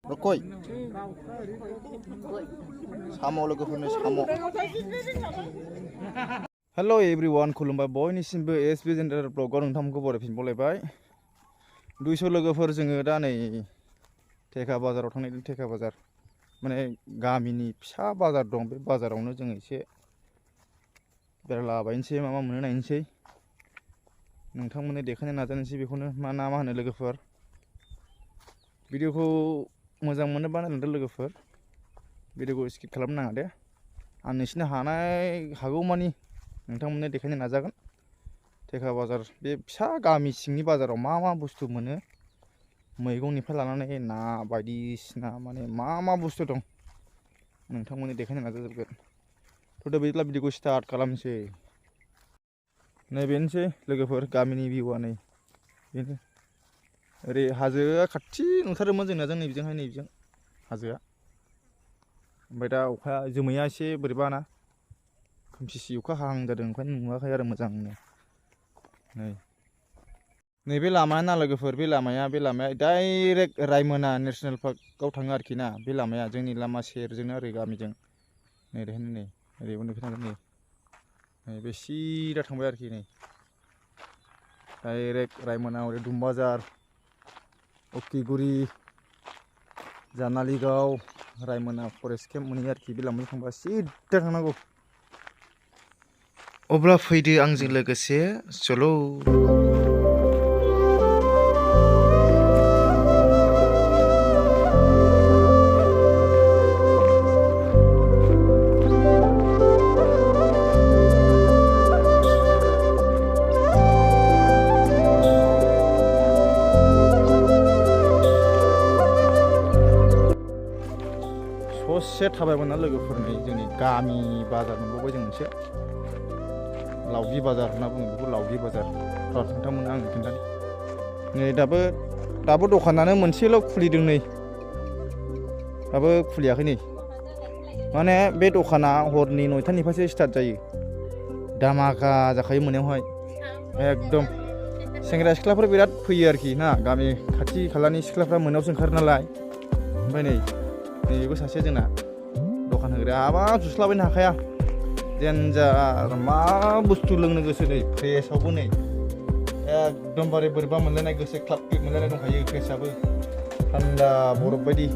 Rokoi. Samo logoफोरनो samo. Hello everyone, खुलुमबाय बयनिसिमबो SB gender ब्लगाव नोंथांमोनखौ बरायफिनबावलायबाय 200 लोगोफोर जोङो दा नै थेका बाजाराव थांनाय थेका बाजार माने गामिनि फिसा बाजार दं बे बाजारावनो जों एसे बेरायलाबायनोसै मा मोनो नायनोसै नोंथांमोननो देखायनो नाजानोसै बेखौनो मा होनो लोगोफोर भिडिअखौ मोजां मोनोबा नायलांदो लोगोफोर भिडिअखौ स्किप खालामनो नाङा दे आं नोंसिनो हागौमानि नोंथांमोननो देखायनो नाजागोन थेका बाजार बे फिसा गामि सिंनि बाजाराव मा बुस्थु मोनो मैगंनिफ्राय लानानै ना बायदिसिना माने मा बुस्थु दं नोंथांमोननो देखायनो नाजाजोबगोन थ' दा बिदिब्ला भिडिअखौ स्टार्ट खालामनोसै नैबेनोसै लोगोफोर गामिनि भिउआ नै बेनो ओरै हाजोआ खाथि नुथारोमोन जोंना जों नैबेजोंहाय नैबेजों हाजोआ ओमफ्राय दा अखाया जोमैया एसे बोरैबा ना खोमसि अखा हाहां जादों ओंखायनो नुवाखै आरो मोजांनो नैबे लामाया ना लोगोफोर बे लामाया डाइरेक्ट रायमना नेसनेल पार्कआव थाङो आरोखि ना बे लामाया जोंनि लामा सेरजोंनो ओरै गामिजों नै ओरैहायनो नै ओरै उननिफ्राय थांगोन नै बे सिदा थांबाय आरोखि नै डाइरेक्ट रायमना ओरै दुमबाजार अकिगुरि जानालिगाव रायमना फरेस्ट केम्प मोनहैयो आरोखि बे लामाजों थांबा सिदा थांनांगौ अब्ला फैदो आंजों लोगोसे चलो ससे थाबायबोना लोगोफोरनि जोंनि गामि बाजार मोनबावबाय जों मोनसे लावगि बाजार होनना बुङो बेखौ लावगि बाजार नोंथांमोना आंनो खिन्थानो नै दाबो दखानानो मोनसेल' खुलिदों नै दाबो खुलियाखै नै माने बे दखाना हरनि 9टानिफ्रायसो स्टार्ट जायो दामाका जाखायो मोनायावहाय एकदम सेंग्रा सिख्लाफोर बिराद फैयो आरोखि ना गामि खाथि खालानि सिख्लाफ्रा मोनायावसो ओंखारो नालाय ओमफ्राय नैबो सासे जोंना दखान होग्राया हाबाब जुस्लाबायनो हाखाया देन्जार मा बुस्थु लोंनो गोसो नै फ्रेसआवबो नै एकदमबारे बोरैबा मोनलायनाय गोसो क्लाब क्लिप मोनलायनाय दंखायो फ्रेसआबो थान्दा बरफ बायदि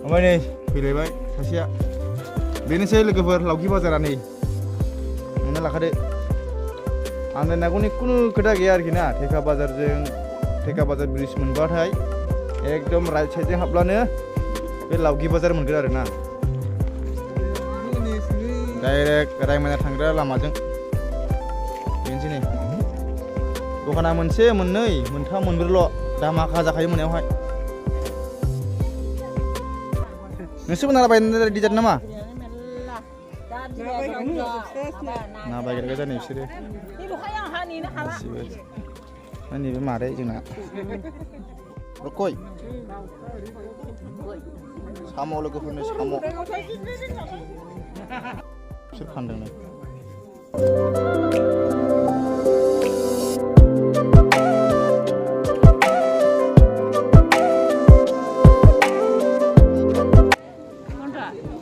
ओमफ्राय नै फैलायबाय सासेया बेनोसै लोगोफोर लावगि बाजारा नै नुना लाखादो आन्दायनांगौनि खुनु खोथा गैया आरोखि ना थेका बाजार ब्रिज मोनबाथाय एकदम राइट साइडजों हाबब्लानो बे लावगि बाजार मोनगोन आरो ना डाइरेक्ट रायमना थांग्रा लामाजों बेनोसै नै दखाना मोनसे मोननै मोनथाम मोनब्रैल' दामाका जाखायो मोनायावहाय नोंसोरबो नारा बायनो रेडि जादों नामा ना बायग्रा जानो बिसोरो नैबे मादै जोंना रकय साम' लोगोफोरनो साम' बिसोर फानदों नै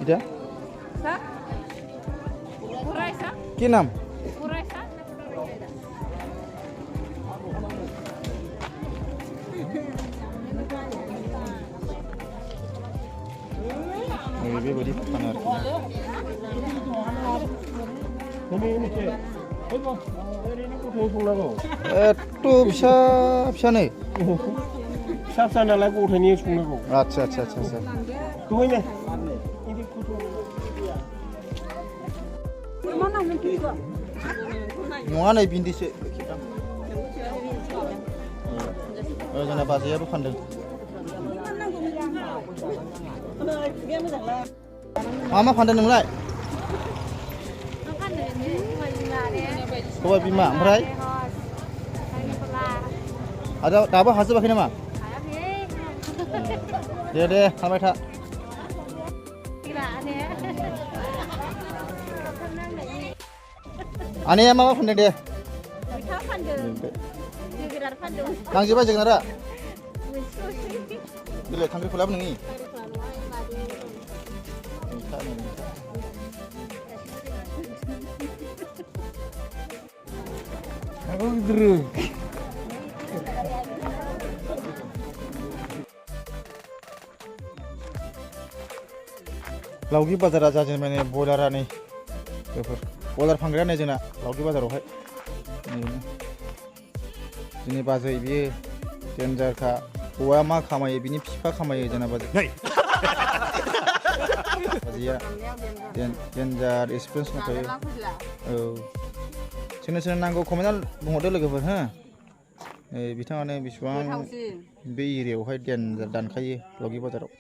এটা কি নাম बेबायदि फानो आरोखि एथ' फिसा नै फिसा नालाय गथायनि संनांगौ आच्छा नङा नै भिन्दिसो जोंना बाजैयाबो फानदों मा फानदों नोंलाय सबाय बिमा ओमफ्राय दाबो हाजोबाखै नामा दे थांबाय था आनैया मा फानदों दे नांजोबा जोगोनारा बेलाय खांख्रिखलाबो नोंनि लावगि बाजारा जाजेनबाय नै बयलारा नै बेफोर बयलार फानग्राया नै जोंना लावगि बाजारावहाय जोंनि बाजै बियो डेन्जारखा हौवाया मा खामायो बिनि बिफा खामायो जोंना बाजैया डेन्जार एक्सपिरियेन्स दंखायो औ सोरनो नांगौ कमेन्टआव बुंहरदो लोगोफोर हो बिथाङानो बेसेबां बे एरियायावहाय डेन्जार दानखायो लावगि बाजाराव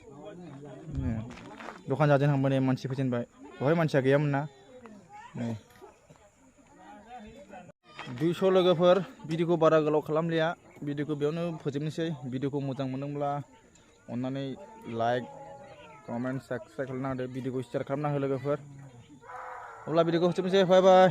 दखान जाजेनहांबाय नै मानसि फैजेनबाय बेवहाय मानसिया गैयामोन ना 200 लोगोफोर भिडिअखौ बारा गोलाव खालामलिया भिडिअखौ बेयावनो फोजोबनोसै भिडिअखौ मोजां मोनदोंब्ला अन्नानै लाइक कमेन्ट साबस्क्राइब खालामना होदो भिडिअखौ शेयार खालामना हो लोगोफोर अब्ला भिडिअखौ फोजोबनोसै बाय बाय